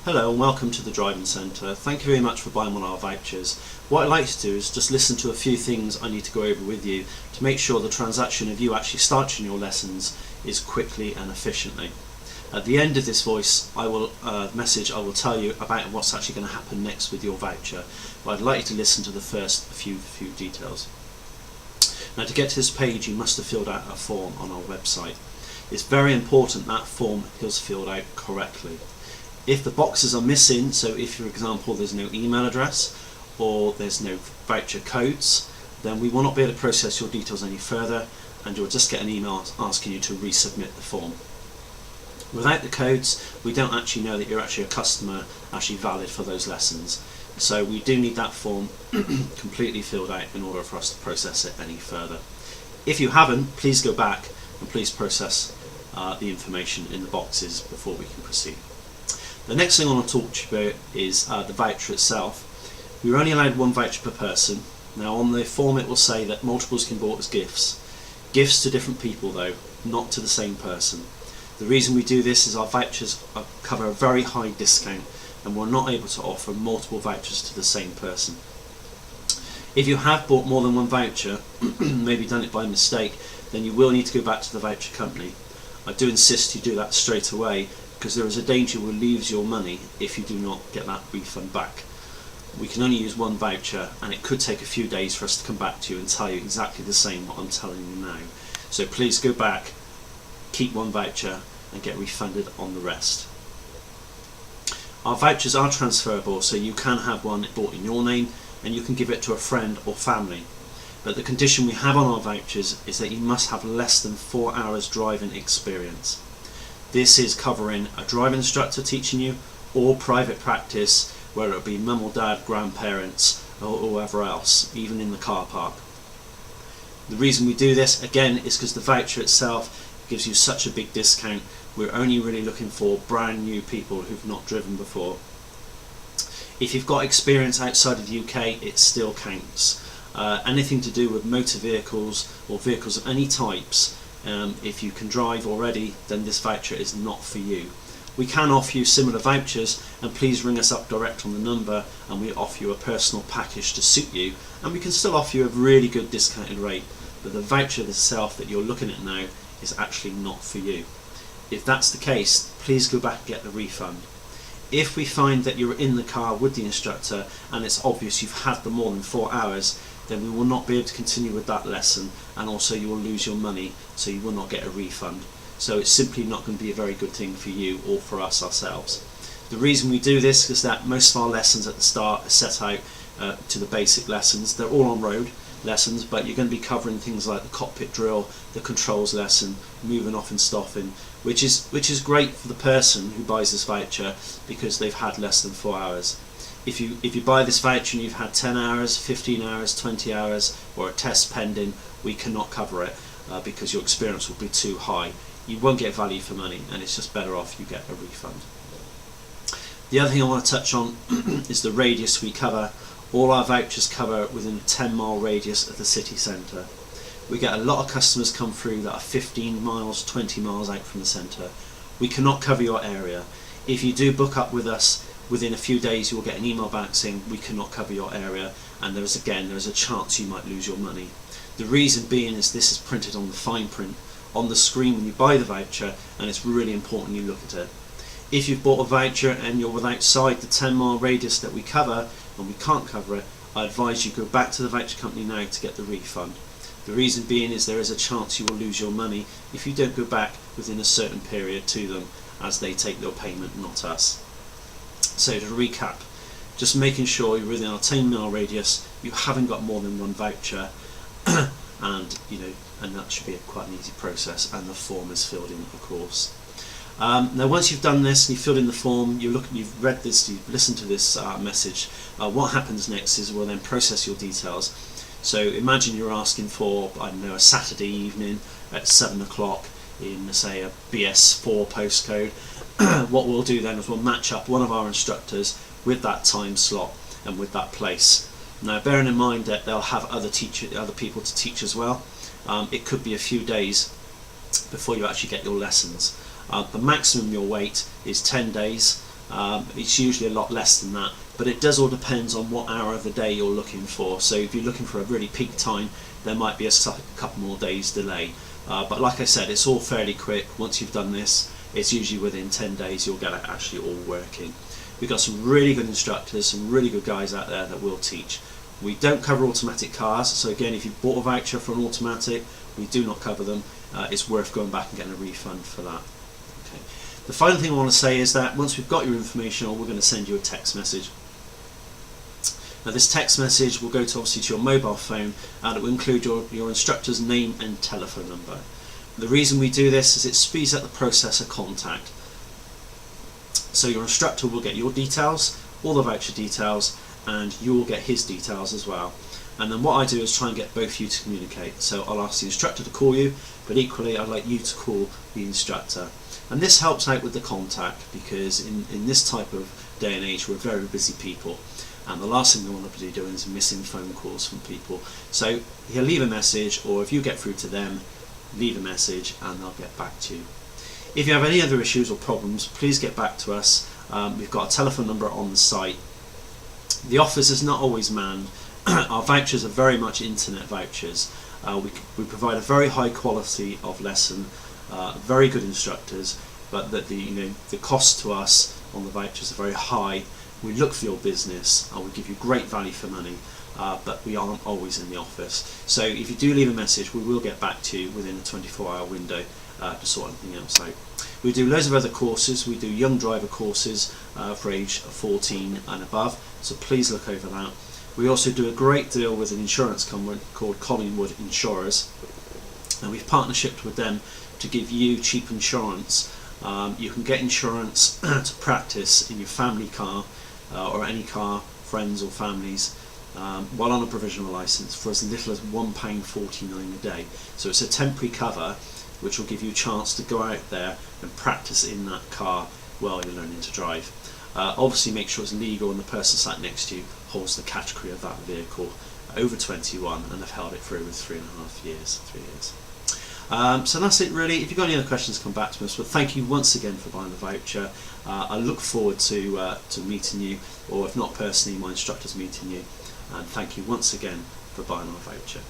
Hello and welcome to the Driving Centre. Thank you very much for buying one of our vouchers. What I'd like to do is just listen to a few things I need to go over with you to make sure the transaction of you actually starting your lessons is quickly and efficiently. At the end of this message I will tell you about what's actually going to happen next with your voucher, but I'd like you to listen to the first few details. Now, to get to this page you must have filled out a form on our website. It's very important that form is filled out correctly. If the boxes are missing, so if for example there's no email address or there's no voucher codes, then we will not be able to process your details any further and you'll just get an email asking you to resubmit the form. Without the codes, we don't actually know that you're actually a customer actually valid for those lessons. So we do need that form completely filled out in order for us to process it any further. If you haven't, please go back and please process the information in the boxes before we can proceed. The next thing I want to talk to you about is the voucher itself. We're only allowed one voucher per person. Now on the form it will say that multiples can be bought as gifts. Gifts to different people though, not to the same person. The reason we do this is our vouchers cover a very high discount and we're not able to offer multiple vouchers to the same person. If you have bought more than one voucher, maybe done it by mistake, then you will need to go back to the voucher company. I do insist you do that straight away, because there is a danger we'll lose your money if you do not get that refund back. We can only use one voucher and it could take a few days for us to come back to you and tell you exactly the same what I'm telling you now. So please go back, keep one voucher and get refunded on the rest. Our vouchers are transferable, so you can have one bought in your name and you can give it to a friend or family. But the condition we have on our vouchers is that you must have less than 4 hours driving experience. This is covering a driving instructor teaching you or private practice, whether it be mum or dad, grandparents or whoever else, even in the car park. The reason we do this again is because the voucher itself gives you such a big discount. We're only really looking for brand new people who've not driven before. If you've got experience outside of the UK, it still counts. Anything to do with motor vehicles or vehicles of any types, if you can drive already, then this voucher is not for you. We can offer you similar vouchers, and please ring us up direct on the number and we offer you a personal package to suit you, and we can still offer you a really good discounted rate, but the voucher itself that you're looking at now is actually not for you. If that's the case, please go back and get the refund. If we find that you're in the car with the instructor and it's obvious you've had the more than 4 hours, then we will not be able to continue with that lesson, and also you will lose your money, so you will not get a refund. So it's simply not going to be a very good thing for you or for us ourselves. The reason we do this is that most of our lessons at the start are set out to the basic lessons. They're all on road lessons, but you're going to be covering things like the cockpit drill, the controls lesson, moving off and stopping, which is great for the person who buys this voucher because they've had less than 4 hours. If you buy this voucher and you've had 10 hours, 15 hours, 20 hours or a test pending, we cannot cover it because your experience will be too high. You won't get value for money and it's just better off you get a refund. The other thing I want to touch on is the radius we cover. All our vouchers cover within a 10-mile radius of the city centre. We get a lot of customers come through that are 15 miles, 20 miles out from the centre. We cannot cover your area. If you do book up with us, within a few days you will get an email back saying we cannot cover your area, and there is a chance you might lose your money. The reason being is this is printed on the fine print on the screen when you buy the voucher, and it's really important you look at it. If you've bought a voucher and you're outside the 10-mile radius that we cover and we can't cover it, I advise you go back to the voucher company now to get the refund. The reason being is there is a chance you will lose your money if you don't go back within a certain period to them, as they take your payment, not us. So to recap, just making sure you're within our 10-mile radius, you haven't got more than one voucher, and that should be quite an easy process, and the form is filled in, of course. Now once you've done this and you've filled in the form, you've read this, you've listened to this message, what happens next is we'll then process your details. So imagine you're asking for, I don't know, a Saturday evening at 7 o'clock in, say, a BS4 postcode. What we'll do then is we'll match up one of our instructors with that time slot and with that place. Now bearing in mind that they'll have other people to teach as well, it could be a few days before you actually get your lessons. The maximum you'll wait is 10 days, It's usually a lot less than that, but it does all depend on what hour of the day you're looking for. So if you're looking for a really peak time, there might be a couple more days delay. But like I said, it's all fairly quick. Once you've done this, it's usually within 10 days you'll get it actually all working. We've got some really good instructors, some really good guys out there that will teach. We don't cover automatic cars, so again, if you've bought a voucher for an automatic, we do not cover them. It's worth going back and getting a refund for that. Okay. The final thing I want to say is that once we've got your information, we're going to send you a text message. Now this text message will go to obviously to your mobile phone, and it will include your instructor's name and telephone number. The reason we do this is it speeds up the process of contact. So your instructor will get your details, all the voucher details, and you will get his details as well. And then what I do is try and get both of you to communicate. So I'll ask the instructor to call you, but equally I'd like you to call the instructor. And this helps out with the contact, because in this type of day and age we're very busy people, and the last thing we want to be doing is missing phone calls from people. So he'll leave a message, or if you get through to them, leave a message and they'll get back to you. If you have any other issues or problems, please get back to us. We've got a telephone number on the site. The office is not always manned. Our vouchers are very much internet vouchers. We provide a very high quality of lesson, very good instructors, but that the cost to us on the vouchers are very high. We look for your business, we give you great value for money, but we aren't always in the office. So if you do leave a message, we will get back to you within a 24-hour window to sort anything else out. We do loads of other courses. We do young driver courses for age 14 and above, so please look over that. We also do a great deal with an insurance company called Collingwood Insurers, and we've partnershipped with them to give you cheap insurance. You can get insurance to practice in your family car or any car, friends or families, while on a provisional licence for as little as £1.49 a day. So it's a temporary cover which will give you a chance to go out there and practice in that car while you're learning to drive. Obviously make sure it's legal and the person sat next to you holds the category of that vehicle, over 21, and have held it for over 3.5 years, 3 years. So that's it really. If you've got any other questions, come back to us. But thank you once again for buying the voucher. I look forward to meeting you, or if not personally, my instructors meeting you. And thank you once again for buying our voucher.